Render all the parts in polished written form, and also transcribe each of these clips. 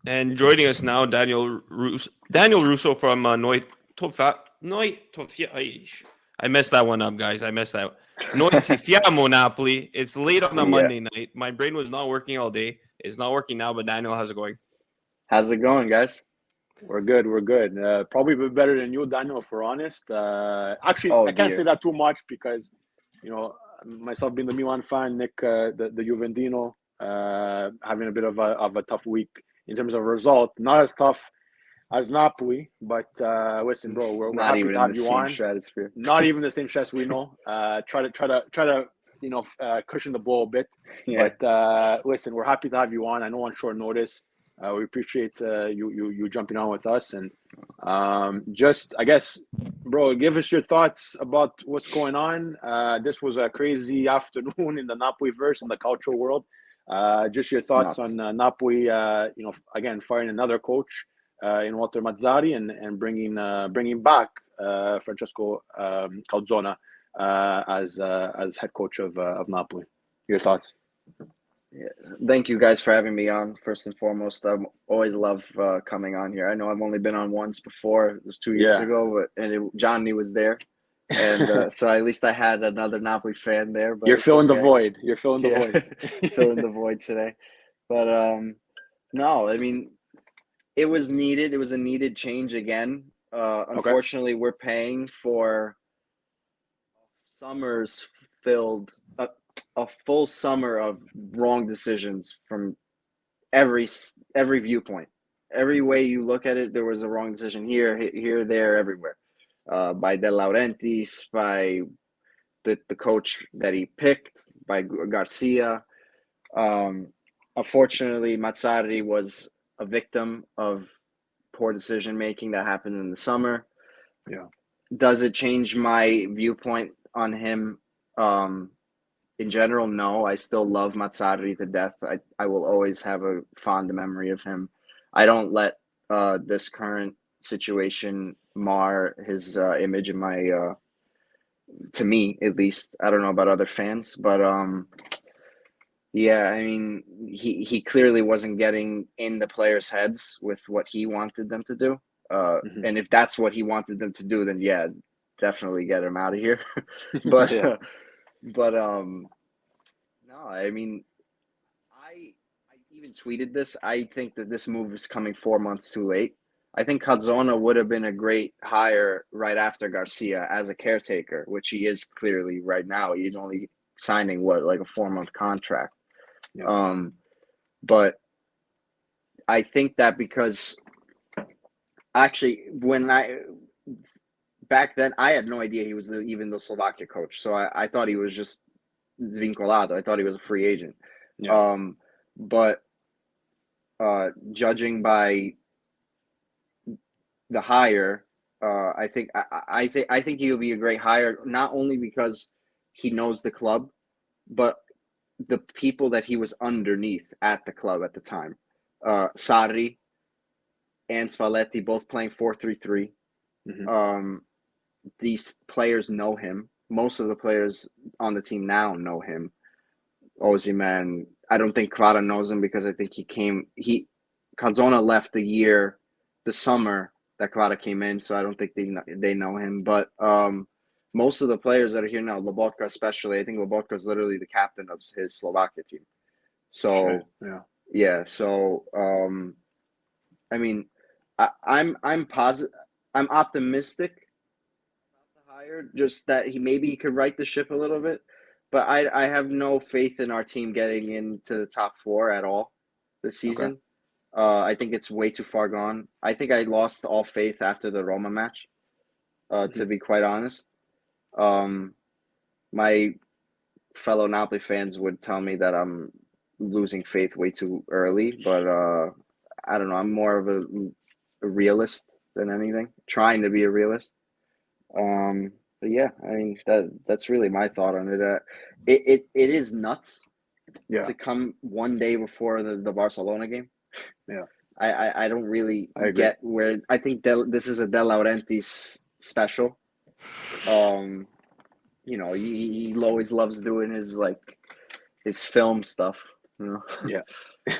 And joining us now, Daniel Russo from Noi Tofia. I messed that one up, guys. I messed that. Noi Tifiamo Napoli. It's late on a Yeah. Monday night. My brain was not working all day. It's not working now, but Daniel, how's it going? How's it going, guys? We're good. We're good. Probably a bit better than you, Daniel, if we're honest. Actually, Oh I can't say dear. that too much because, you know, myself being the Milan fan, Nick, the Juventino, having a bit of a tough week in terms of result. Not as tough as Napoli, but listen, bro, we're Not happy even to in have the you same on. stratosphere. Not even the same stress we know. Try to cushion the blow a bit. Yeah. But listen, we're happy to have you on. I know on short notice. We appreciate you jumping on with us, and just I guess, bro, give us your thoughts about what's going on. This was a crazy afternoon in the Napoli verse in the Calcio world. Just your thoughts on Nuts. Napoli. Again, firing another coach in Walter Mazzarri and bringing back Francesco Calzona as head coach of Napoli. Your thoughts? Yeah. Thank you guys for having me on. First and foremost, I always love coming on here. I know I've only been on once before. It was 2 years Yeah. ago, Johnny was there, and so at least I had another Napoli fan there. But You're it's filling the okay. void. You're filling the Yeah, void. filling the void today. But no, I mean, it was needed. It was a needed change again. Okay. Unfortunately, we're paying for summers filled a full summer of wrong decisions from every viewpoint. Every way you look at it, there was a wrong decision here, there, everywhere. By De Laurentiis, by the coach that he picked, by Garcia. Unfortunately, Mazzarri was a victim of poor decision making that happened in the summer. Yeah. Does it change my viewpoint on him? In general, no. I still love Mazzarri to death. I will always have a fond memory of him. I don't let this current situation mar his image in my to me at least. I don't know about other fans, but yeah, I mean he clearly wasn't getting in the players' heads with what he wanted them to do. Mm-hmm. And if that's what he wanted them to do, then yeah, definitely get him out of here. but Yeah. but no, I mean I even tweeted this. I think that this move is coming 4 months too late. I think Calzona would have been a great hire right after Garcia as a caretaker, which he is clearly right now. He's only signing like a 4-month contract. Yeah. But I think that because actually back then I had no idea he was even the Slovakia coach. So I thought he was just Zvincolado. I thought he was a free agent. Yeah. But judging by the hire, I think he'll be a great hire, not only because he knows the club, but the people that he was underneath at the club at the time. Sarri and Spalletti both playing 4-3-3. Mm-hmm. These players know him. Most of the players on the team now know him. Osimhen, I don't think Kvara knows him because I think Calzona left the summer that Kvara came in, so I don't think they know him. But most of the players that are here now, Lobotka especially, I think Lobotka is literally the captain of his Slovakia team. So yeah, so I mean, I'm positive, I'm optimistic about the hire, just that he could right the ship a little bit. But I have no faith in our team getting into the top four at all this season. Okay. I think it's way too far gone. I think I lost all faith after the Roma match, to be quite honest. My fellow Napoli fans would tell me that I'm losing faith way too early, but I don't know. I'm more of a realist than anything, trying to be a realist. But yeah, I mean that's really my thought on it. It is nuts to come one day before the Barcelona game. Yeah. I don't really I agree. get where I think this is a De Laurentiis special. You know, he always loves doing his film stuff. You know? Yeah,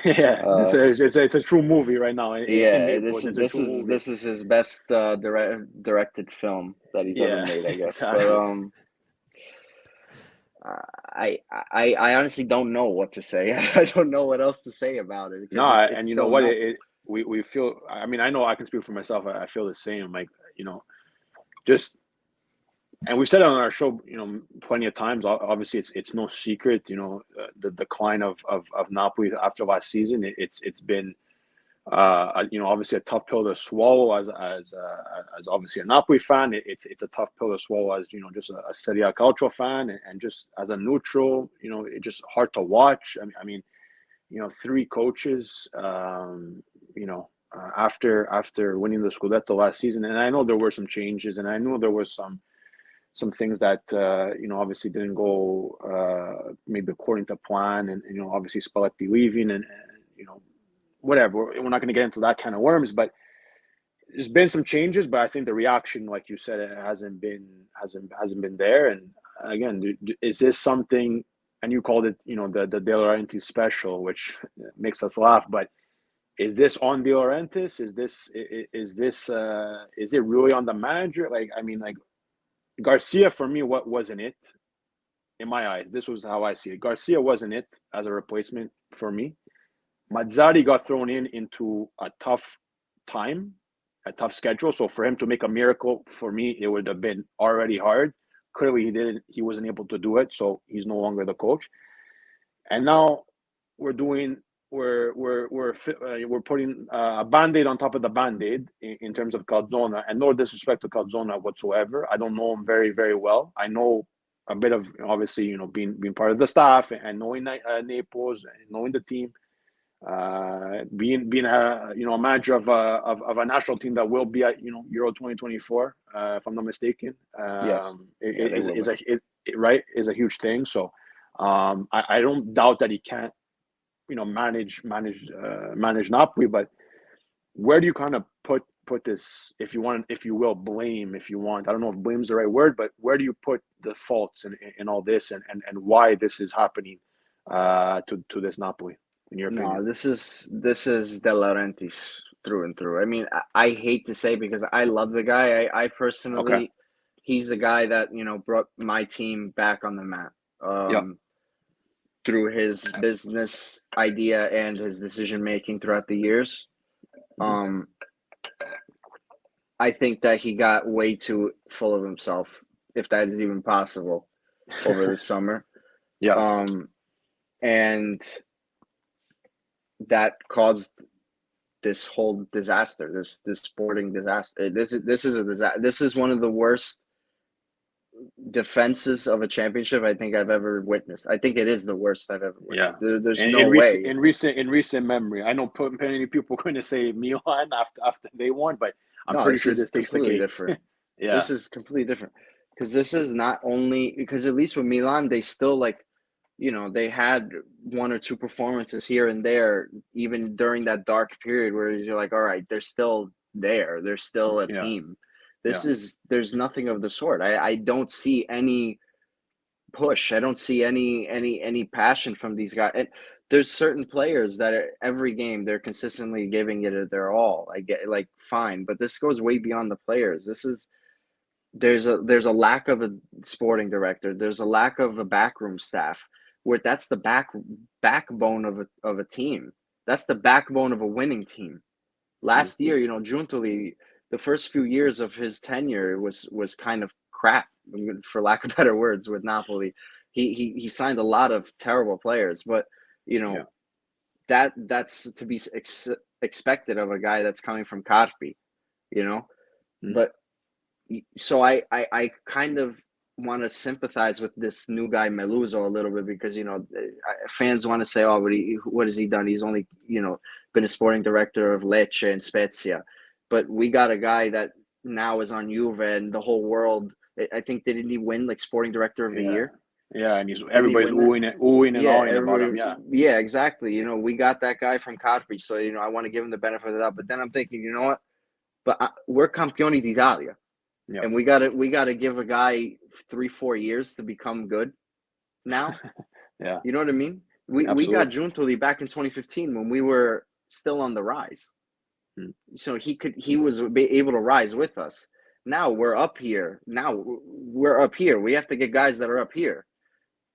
yeah. It's a true movie right now. This is his best directed film that he's ever made, I guess. Exactly. But I honestly don't know what to say. I don't know what else to say about it. No, It's and you so know what? nuts. We feel. I mean, I know I can speak for myself. I feel the same. Like, just, and we've said it on our show, plenty of times. Obviously, it's no secret. The decline of Napoli after last season. It's been, obviously a tough pill to swallow as obviously a Napoli fan. It's a tough pill to swallow as just a Serie A Calcio fan, and just as a neutral. It's just hard to watch. I mean, three coaches. After winning the Scudetto last season, and I know there were some changes, and I know there was some things that obviously didn't go maybe according to plan, and obviously Spalletti leaving, and whatever. We're not going to get into that kind of worms, but there's been some changes. But I think the reaction, like you said, it hasn't been there. And again, is this something? And you called it, the De Laurentiis special, which makes us laugh. But is this on De Laurentiis? Is it really on the manager? Like, I mean, like Garcia for me, what wasn't it? In my eyes, this was how I see it. Garcia wasn't it as a replacement for me. Mazzarri got thrown into a tough time, a tough schedule. So for him to make a miracle, for me, it would have been already hard. Clearly, he wasn't able to do it, so he's no longer the coach. And now we're putting a Band-Aid on top of the Band-Aid in terms of Calzona, and no disrespect to Calzona whatsoever. I don't know him very, very well. I know a bit of, obviously, being part of the staff and knowing Naples and knowing the team. Being a manager of a national team that will be at Euro 2024, if I'm not mistaken. Yes. Is a huge thing. So I don't doubt that he can't manage Napoli, but where do you kind of put this, if you will, blame, if you want? I don't know if blame is the right word, but where do you put the faults in all this, and why this is happening to this Napoli? In your opinion? No, this is De Laurentiis through and through. I mean, I hate to say, because I love the guy. I personally, Okay. He's the guy that brought my team back on the map. Through his business idea and his decision making throughout the years. I think that he got way too full of himself, if that is even possible, over the summer. Yeah. And that caused this whole disaster, this sporting disaster. This is a disaster. This is one of the worst defenses of a championship I think I've ever witnessed. I think it is the worst I've ever witnessed. Yeah. There's no way. In recent memory, I know many people are going to say Milan after they won, but I'm pretty sure this takes the cake. Different. Yeah. This is completely different, because this is not only because, at least with Milan, they still they had one or two performances here and there, even during that dark period where you're like, all right, they're still there. They're still a team. There's nothing of the sort. I don't see any push. I don't see any passion from these guys. And there's certain players that every game they're consistently giving it their all. I get, fine, but this goes way beyond the players. There's a lack of a sporting director. There's a lack of a backroom staff, where that's the backbone of a team. That's the backbone of a winning team. Last year, Giuntoli, the first few years of his tenure was kind of crap, for lack of better words, with Napoli. He signed a lot of terrible players, but that's to be expected of a guy that's coming from Carpi, But so I kind of want to sympathize with this new guy Meluso a little bit, because fans want to say, oh, what has he done? He's only been a sporting director of Lecce and Spezia, but we got a guy that now is on Juve, and the whole world. I think, didn't he win sporting director of the year? Yeah, and everybody's oohing and awing about him. Yeah, exactly. We got that guy from Carpi, so I want to give him the benefit of the doubt. But then I'm thinking, you know what? But we're Campioni d'Italia. Yeah. And we gotta give a guy 3-4 years to become good now. Yeah. You know what I mean? We Absolutely. got Giuntoli back in 2015 when we were still on the rise. So he was able to rise with us. Now we're up here. We have to get guys that are up here.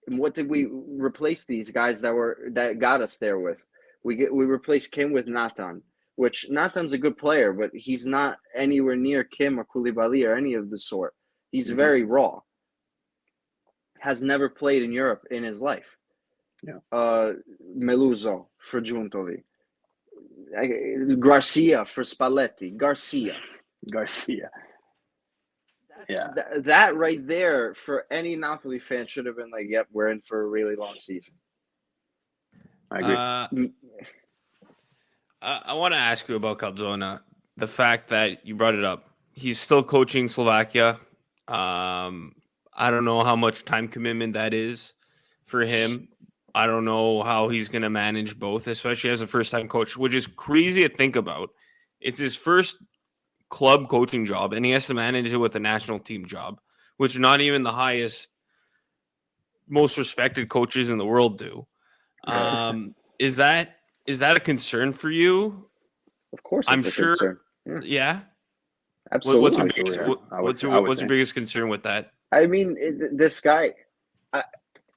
And what did we replace these guys that got us there with? We replaced Kim with Nathan, which Nathan's a good player, but he's not anywhere near Kim or Koulibaly or any of the sort. He's very raw. Has never played in Europe in his life. Yeah. Meluso for Giuntoli. Garcia for Spalletti. Garcia. Yeah. That right there for any Napoli fan should have been like, yep, we're in for a really long season. I agree. I want to ask you about Calzona. The fact that you brought it up. He's still coaching Slovakia. I don't know how much time commitment that is for him. I don't know how he's going to manage both, especially as a first-time coach, which is crazy to think about. It's his first club coaching job, and he has to manage it with a national team job, which not even the highest, most respected coaches in the world do. Is that a concern for you? Of course, I'm sure. Concern. Yeah. Absolutely. What's your biggest concern with that? I mean, this guy.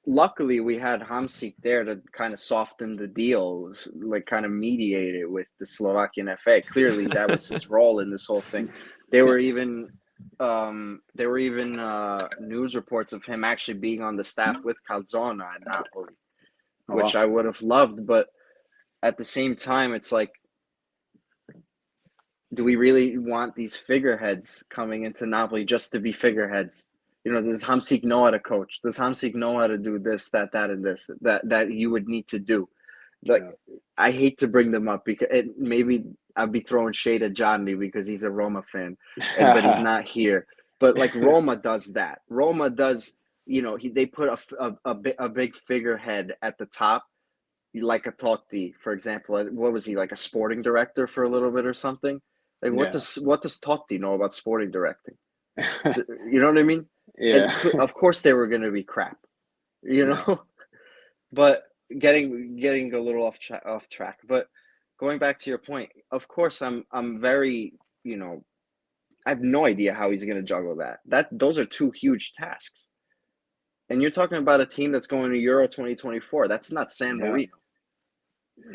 Luckily, we had Hamsik there to kind of soften the deal, like kind of mediate it with the Slovakian FA. Clearly, that was his role in this whole thing. There were even news reports of him actually being on the staff with Calzona at Napoli, which I would have loved. But at the same time, it's like, do we really want these figureheads coming into Napoli just to be figureheads? Does Hamsik know how to coach? Does Hamsik know how to do this, that, and this that you would need to do? I hate to bring them up because maybe I'd be throwing shade at Johnny because he's a Roma fan, but he's not here. But like Roma does that. Roma does, they put a big figurehead at the top, like a Totti, for example. What was he, like a sporting director for a little bit or something? Like what does Totti know about sporting directing? You know what I mean? Yeah. And of course they were going to be crap, but getting a little off track. But going back to your point, of course I'm very, I have no idea how he's going to juggle that. Those are two huge tasks. And you're talking about a team that's going to Euro 2024. That's not San Marino.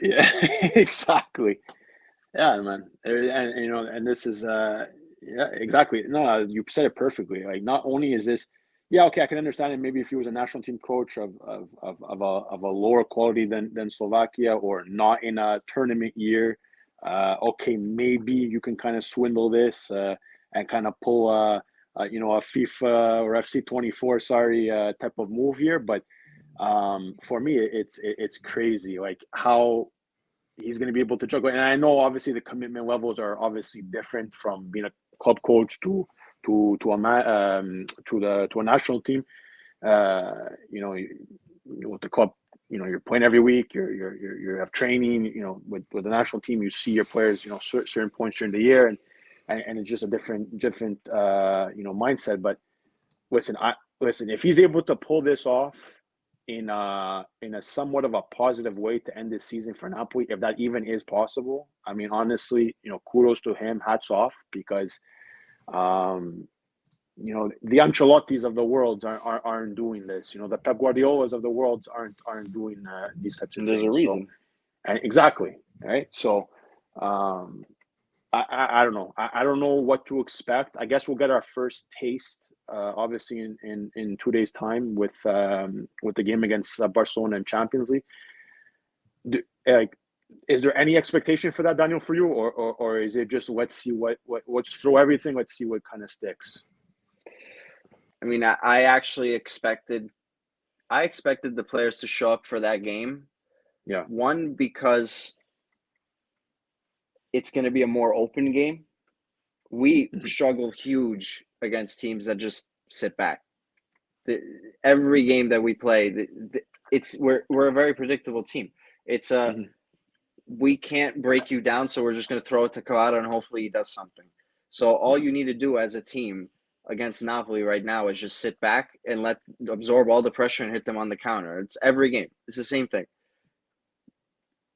Yeah, exactly. Yeah, man. And this is yeah, exactly. No, you said it perfectly. Like, not only is this, I can understand it. Maybe if he was a national team coach of a lower quality than Slovakia, or not in a tournament year, maybe you can kind of swindle this and kind of pull a FIFA or FC24 type of move here. But for me, it's crazy, like how he's going to be able to juggle. And I know obviously the commitment levels are obviously different from being a club coach to a national team. With the club, you're playing every week. You have training. With the national team, you see your players. Certain points during the year, and it's just a different mindset. But listen, if he's able to pull this off in a somewhat of a positive way to end this season for Napoli, if that even is possible, I mean, honestly, kudos to him, hats off, because the Ancelottis of the world aren't doing this. The Pep Guardiolas of the world aren't doing these types of And there's things. a reason. Exactly, right? So I don't know. I don't know what to expect. I guess we'll get our first taste, obviously, in 2 days' time with the game against Barcelona in Champions League. Is there any expectation for that, Daniel, for you, or is it just let's see let's throw everything, let's see what kind of sticks? I mean, I actually expected the players to show up for that game. Yeah. One, because it's going to be a more open game. We struggle huge against teams that just sit back. Every game that we play, we're a very predictable team. It's we can't break you down, so we're just going to throw it to Kawada and hopefully he does something. So all you need to do as a team against Napoli right now is just sit back and absorb all the pressure and hit them on the counter. It's every game. It's the same thing.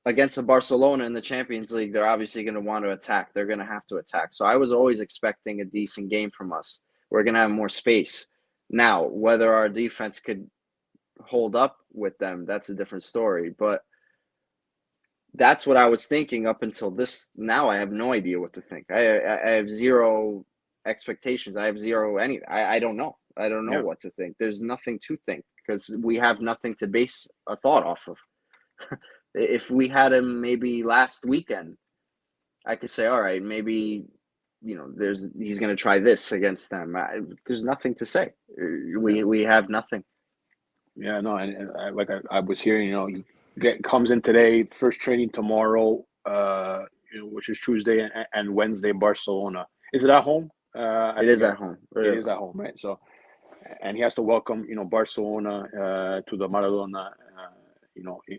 against a Barcelona in the Champions League, they're obviously going to want to attack. They're going to have to attack. So I was always expecting a decent game from us. We're going to have more space. Now, whether our defense could hold up with them, that's a different story. But that's what I was thinking up until this. Now I have no idea what to think. I have zero expectations. I have zero anything. I don't know. I don't know what to think. There's nothing to think because we have nothing to base a thought off of. If we had him maybe last weekend, I could say, all right, maybe, he's going to try this against them. There's nothing to say. We have nothing. Yeah, no, and I was hearing, comes in today, first training tomorrow, which is Tuesday and Wednesday, Barcelona. Is it at home? It is at home. It is at home, right? So, and he has to welcome, Barcelona to the Maradona,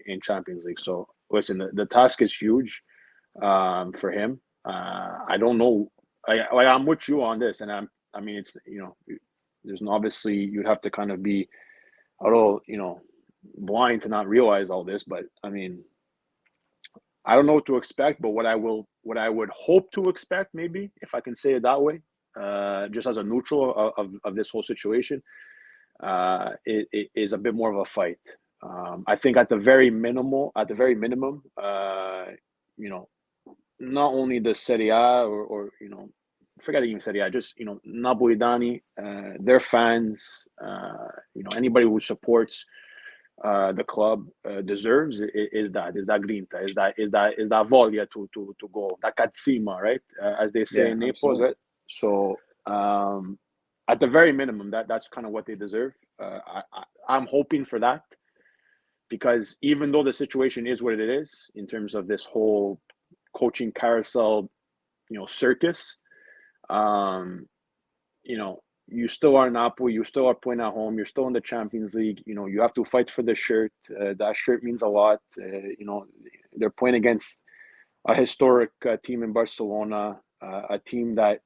in Champions League. So, listen, the task is huge for him. I don't know. I'm with you on this, and it's there's obviously you'd have to kind of be a little, blind to not realize all this, but I don't know what to expect, but what I would hope to expect, maybe, if I can say it that way, just as a neutral of this whole situation, it is a bit more of a fight. I think at the very minimum, not only the Serie A or forget even Serie A, just Napolitani, their fans, anybody who supports the club deserves is that grinta, is that voglia to go, that cazzima, right? As they say in Naples, right? So at the very minimum, that's kind of what they deserve. I'm hoping for that, because even though the situation is what it is in terms of this whole coaching carousel, circus, you still are Napoli, you still are playing at home, you're still in the Champions League, you have to fight for the shirt. That shirt means a lot. They're playing against a historic team in Barcelona, a team that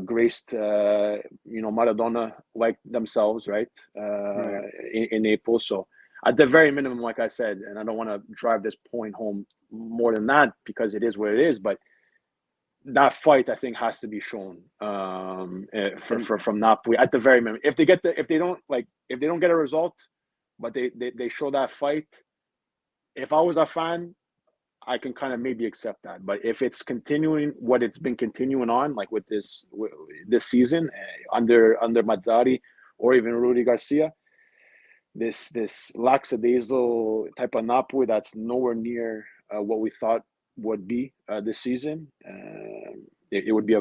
graced, Maradona like themselves, right? In Naples. So at the very minimum, like I said, and I don't want to drive this point home more than that because it is what it is, but that fight, I think, has to be shown from Napoli at the very minimum. If they don't get a result, but they show that fight, if I was a fan, I can kind of maybe accept that. But if it's continuing what it's been continuing on, like with this season under Mazzarri or even Rudy Garcia, this lackadaisical type of Napoli that's nowhere near what we thought would be this season, it would be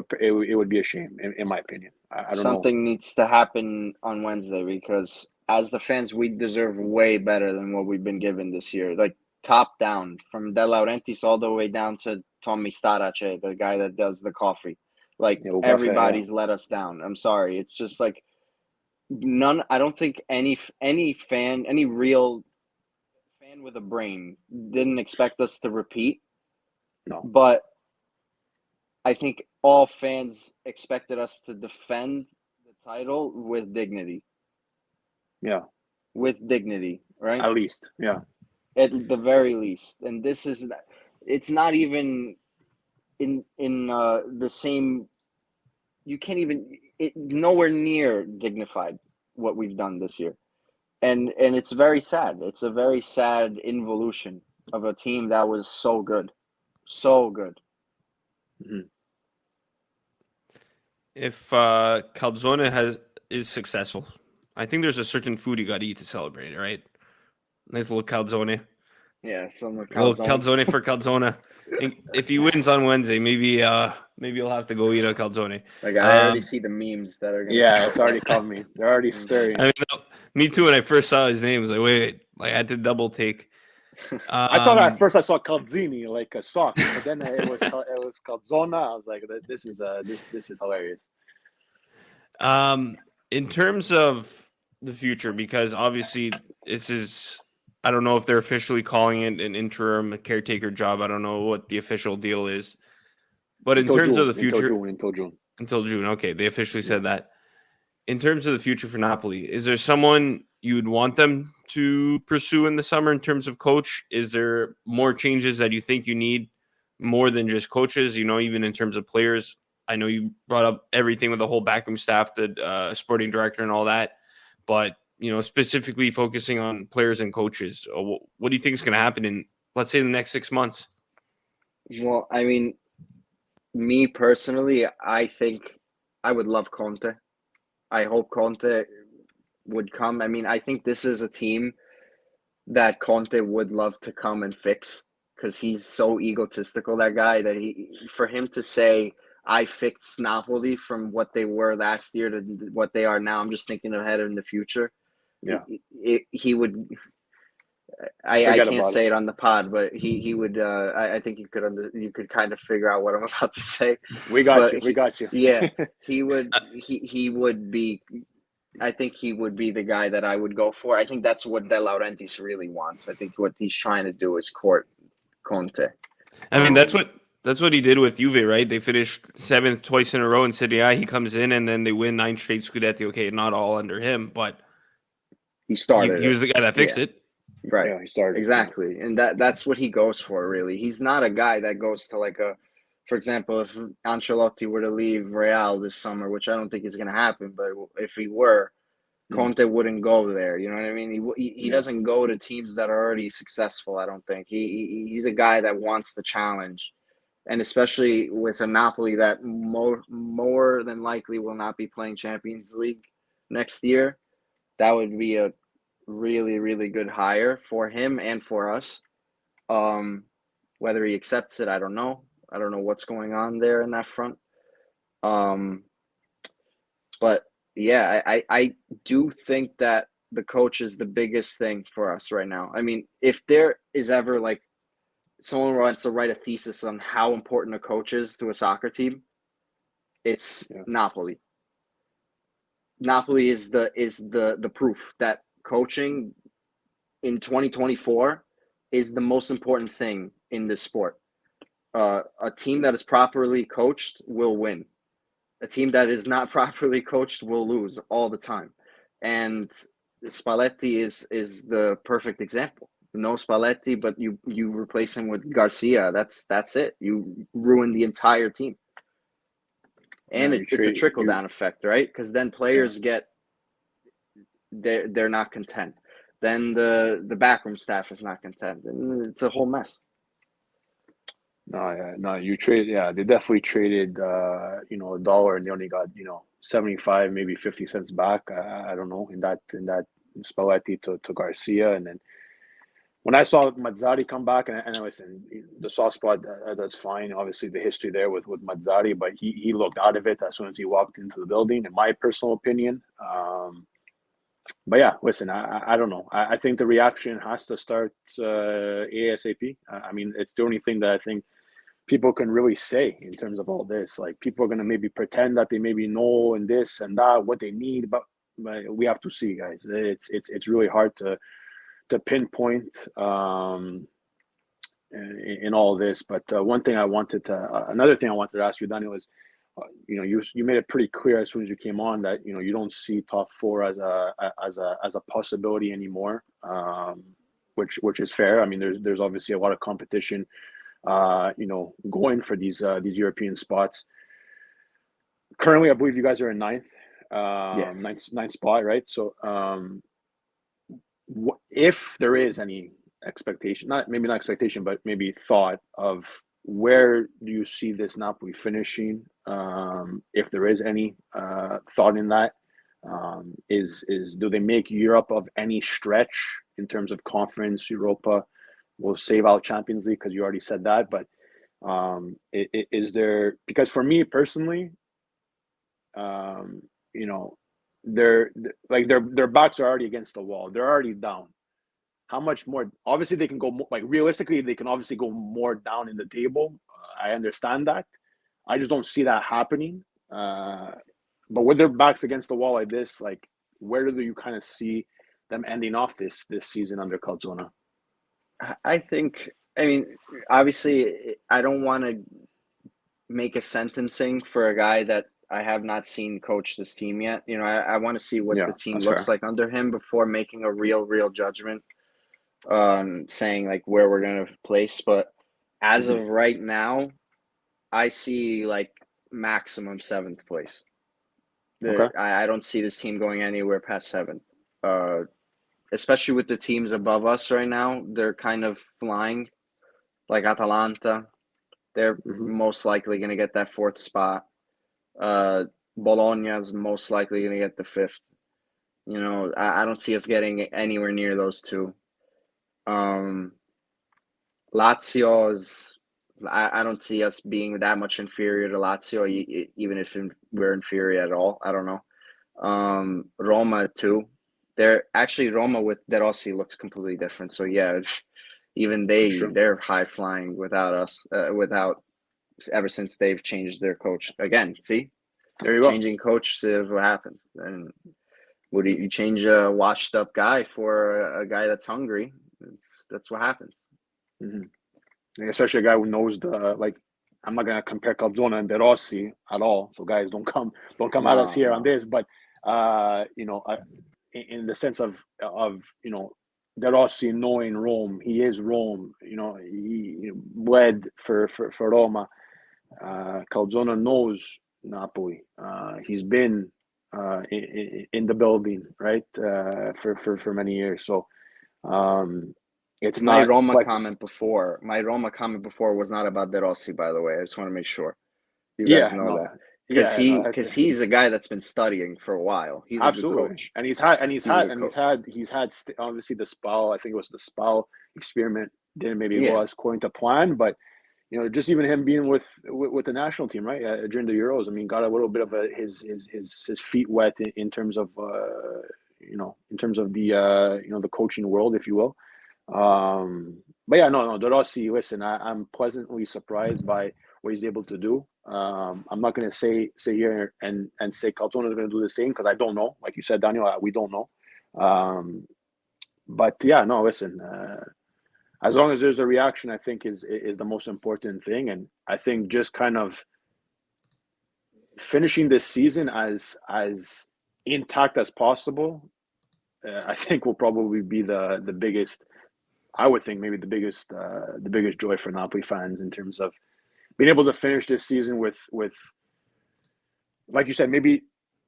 a shame in my opinion. I don't know. Something needs to happen on Wednesday, because as the fans, we deserve way better than what we've been given this year. Like top down, from De Laurentiis all the way down to Tommy Starace, the guy that does the coffee. Like everybody's let us down. I'm sorry. It's just like I don't think any fan, any real fan with a brain didn't expect us to repeat. No. But I think all fans expected us to defend the title with dignity. Yeah. With dignity, right? At least, yeah. At the very least. And it's not even in the same, you can't even, nowhere near dignified what we've done this year. And it's very sad. It's a very sad involution of a team that was so good. So good. Mm-hmm. If Calzona is successful, I think there's a certain food you got to eat to celebrate it, right? Nice little calzone. Yeah, some calzone. Little calzone for Calzona. If he wins on Wednesday, maybe you'll have to go eat a calzone. Like I already see the memes that are gonna. Yeah, it's already coming. They're already stirring. I mean, me too. When I first saw his name, I was like, wait, like I had to double take. I thought at first I saw Calzini, like a sock, but then it was Calzona. I was like, this is hilarious. In terms of the future, because obviously this is, I don't know if they're officially calling it an interim caretaker job. I don't know what the official deal is, but in terms of the future, until June. Okay, they officially said that. In terms of the future for Napoli, is there someone you'd want them to pursue in the summer in terms of coach? Is there more changes that you think you need more than just coaches, even in terms of players? I know you brought up everything with the whole backroom staff, the sporting director and all that, but, specifically focusing on players and coaches, what do you think is going to happen in, let's say, the next 6 months? Well, I mean, me personally, I think I would love Conte. I hope Conte would come. I mean, I think this is a team that Conte would love to come and fix because he's so egotistical, that guy, that for him to say, I fixed Napoli from what they were last year to what they are now, I'm just thinking ahead in the future. Yeah. He would. I can't say it on the pod, but he would. I think you could kind of figure out what I'm about to say. We got you. Yeah, he would. He would be. I think he would be the guy that I would go for. I think that's what De Laurentiis really wants. I think what he's trying to do is court Conte. I mean, that's what he did with Juve, right? They finished 7th twice in a row in Serie A. He comes in and then they win 9 straight Scudetti. Okay, not all under him, but he started. He was the guy that fixed it. Right. Yeah, he started. Exactly. And that's what he goes for, really. He's not a guy that goes to for example, if Ancelotti were to leave Real this summer, which I don't think is going to happen, but if he were, Conte wouldn't go there. You know what I mean? He doesn't go to teams that are already successful, I don't think. He's a guy that wants the challenge. And especially with a Napoli that more than likely will not be playing Champions League next year, that would be a really, really good hire for him and for us. Whether he accepts it, I don't know. I don't know what's going on there in that front. But yeah, I do think that the coach is the biggest thing for us right now. I mean, if there is ever someone wants to write a thesis on how important a coach is to a soccer team, it's Napoli. Napoli is the proof that coaching in 2024 is the most important thing in this sport. A team that is properly coached will win. A team that is not properly coached will lose all the time. And Spalletti is the perfect example. No Spalletti, but you replace him with Garcia. That's it. You ruin the entire team. And it's a trickle-down effect, right? Because then players they're not content. Then the backroom staff is not content. And it's a whole mess. No, you traded. Yeah, they definitely traded. $1, and they only got 75, maybe 50 cents back. I don't know in that Spalletti to Garcia, and then when I saw Mazzarri come back, and listen, the soft spot, that's fine. Obviously, the history there with Mazzarri, but he looked out of it as soon as he walked into the building, in my personal opinion. But yeah, listen, I don't know. I think the reaction has to start ASAP. I mean, it's the only thing that I think people can really say in terms of all this. Like, people are going to maybe pretend that they maybe know and this and that, what they need, but we have to see, guys. It's really hard to pinpoint in all this. But another thing I wanted to ask you, Daniel, is you made it pretty clear as soon as you came on that you don't see top 4 as a possibility anymore, which is fair. I mean, there's obviously a lot of competition, going for these European spots. Currently, I believe you guys are in ninth spot, right? So, if there is any expectation, not expectation, but maybe thought of where do you see this Napoli finishing? If there is any thought in that, do they make Europe of any stretch in terms of conference? Europa will save out Champions League because you already said that, but is there? Because for me personally, their backs are already against the wall. They're already down. How much more? Obviously, they can go realistically. They can obviously go more down in the table. I understand that. I just don't see that happening. But with their backs against the wall like this, where do you kind of see them ending off this season under Calzona? I mean, obviously, I don't want to make a sentencing for a guy that I have not seen coach this team yet. You know, I want to see what Yeah, the team that's looks fair. like under him before making a real judgment on saying like where we're gonna place. But as Mhm. of right now, I see like maximum 7th place. Okay. I don't see this team going anywhere past 7th. Especially with the teams above us right now, they're kind of flying. Like Atalanta, they're Mhm. most likely going to get that 4th spot. Bologna's most likely going to get the 5th. You know, I don't see us getting anywhere near those two. Lazio is. I don't see us being that much inferior to Lazio, even if we're inferior at all. I don't know. Roma too. They're actually Roma with De Rossi looks completely different. So yeah, even That's true. they're high flying without us. Without ever since they've changed their coach again. See, There you go. changing coach is what happens. And would you change a washed up guy for a guy that's hungry? That's what happens. Mhm. And especially a guy who knows the like. I'm not gonna compare Calzona and De Rossi at all. So guys, don't come at us here on No. this. But in the sense of De Rossi knowing Rome, he is Rome. He bled for Roma. Calzona knows Napoli. He's been in the building, right, for many years. So it's My not Roma like comment before was not about De Rossi, by the way. I just want to make sure you guys yeah, know no, that yeah, no, that's he's a guy that's been studying for a while. He's a good absolutely. coach. And He's a good coach. he's had obviously the Spal. I think it was the Spal experiment didn't maybe go Yeah, as according to plan, but just even him being with the national team, right, during the Euros. I mean, got a little bit of his feet wet in terms of in terms of the the coaching world, if you will. But yeah, no, De Rossi. Listen, I'm pleasantly surprised by what he's able to do. I'm not going to say here and say Calzona is going to do the same because I don't know. Like you said, Daniel, we don't know. But yeah, no, listen. As long as there's a reaction, I think is the most important thing, and I think just kind of finishing this season as intact as possible. I think will probably be the biggest. I would think maybe the biggest joy for Napoli fans in terms of being able to finish this season with like you said, maybe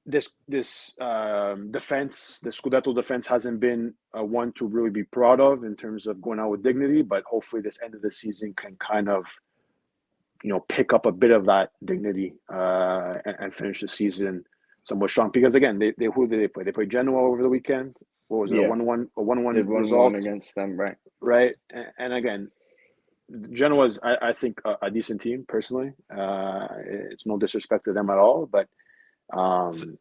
this defense, the Scudetto defense hasn't been one to really be proud of in terms of going out with dignity, but hopefully this end of the season can kind of pick up a bit of that dignity and finish the season somewhat strong. Because again, they who did they play? They played Genoa over the weekend. What was it? yeah. A 1-1 Did 1-1 result, against them, right? right? And again, Genoa's, I think, a decent team personally. It's no disrespect to them at all, but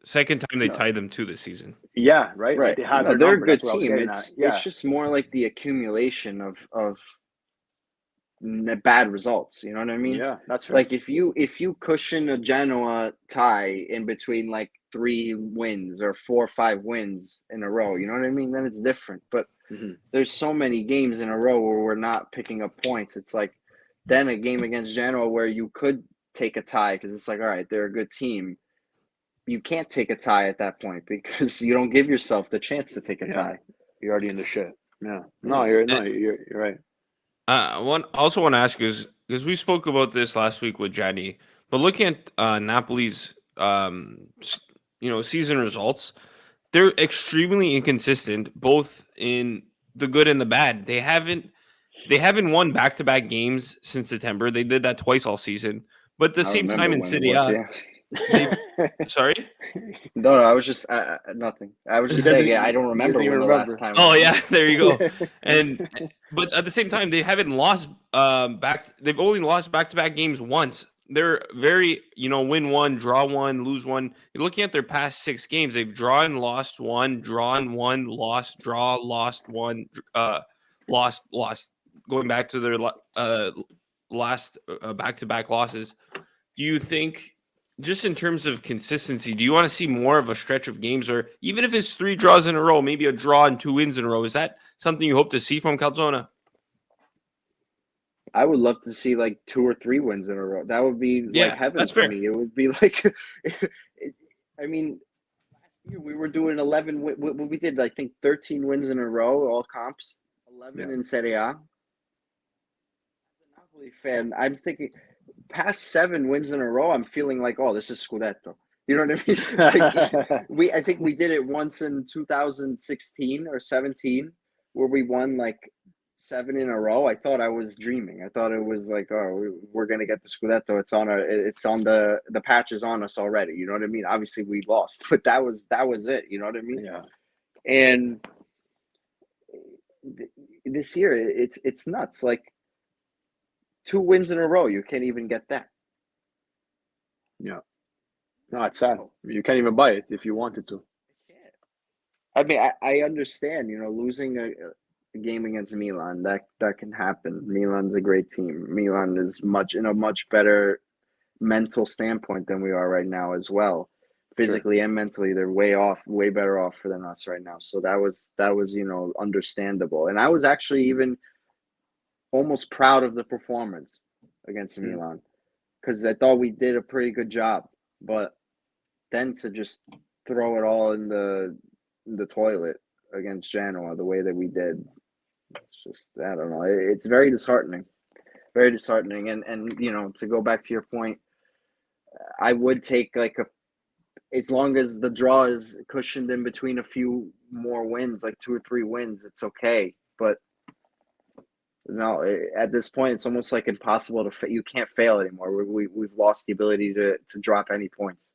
Second time they no, tied them to this season. yeah, right. Like Right. they had No, their they're a number. good That's what I was team. getting at. It's Yeah, just more like the accumulation of bad results. You know what I mean? yeah, that's fair. Like if you cushion a Genoa tie in between like 3 wins or 4 or 5 wins in a row, you know what I mean? Then it's different. But there's so many games in a row where we're not picking up points. It's like then a game against Genoa where you could take a tie because it's like, all right, they're a good team. You can't take a tie at that point because you don't give yourself the chance to take a Yeah, tie. you're already in the shit. Yeah, Yeah. you're right. Also want to ask you is because we spoke about this last week with Gianni, but looking at Napoli's season results, they're extremely inconsistent, both in the good and the bad. They haven't won back-to-back games since September. They did that twice all season, but at the I same time remember in when it Serie was, A, yeah. they've sorry. No, I was just nothing. I was He just doesn't. saying, yeah, I don't He doesn't remember even when the last remember. time Oh we won. yeah, there you go. And but at the same time, they haven't lost back. They've only lost back-to-back games once. They're very win one, draw one, lose one. You're looking at their past 6 games. They've drawn, lost one, drawn one, lost, draw, lost one, lost. Going back to their last back-to-back losses. Do you think, just in terms of consistency, do you want to see more of a stretch of games, or even if it's 3 draws in a row, maybe a draw and 2 wins in a row? Is that something you hope to see from Calzona? I would love to see like 2 or 3 wins in a row. That would be Yeah, like heaven that's for fair. me. It would be like, I mean, last year we were doing 11. We did, I think, 13 wins in a row, all comps, 11 in Serie A. As a Napoli fan, I'm thinking past 7 wins in a row. I'm feeling like, oh, this is Scudetto. You know what I mean? I think we did it once in 2016 or 17, where we won like 7 in a row. I thought I was dreaming. I thought it was like, oh, we're gonna get the Scudetto. It's on the patch is on us already. You know what I mean? Obviously we lost, but that was it. You know what I mean? Yeah. And this year, it's nuts. Like 2 wins in a row, you can't even get that. Yeah. No, it's sad. You can't even buy it if you wanted to. I mean, I understand, losing a game against Milan, that can happen. Milan's a great team. Milan is in a much better mental standpoint than we are right now as well. Physically and mentally, they're way better off than us right now. So that was understandable. And I was actually even almost proud of the performance against Milan, because I thought we did a pretty good job. But then to just throw it all in the toilet against Genoa the way that we did, it's just, I don't know. It's very disheartening. Very disheartening. And to go back to your point, I would take as long as the draw is cushioned in between a few more wins, like 2 or 3 wins, it's okay. But no, at this point, it's almost like impossible you can't fail anymore. We've lost the ability to drop any points.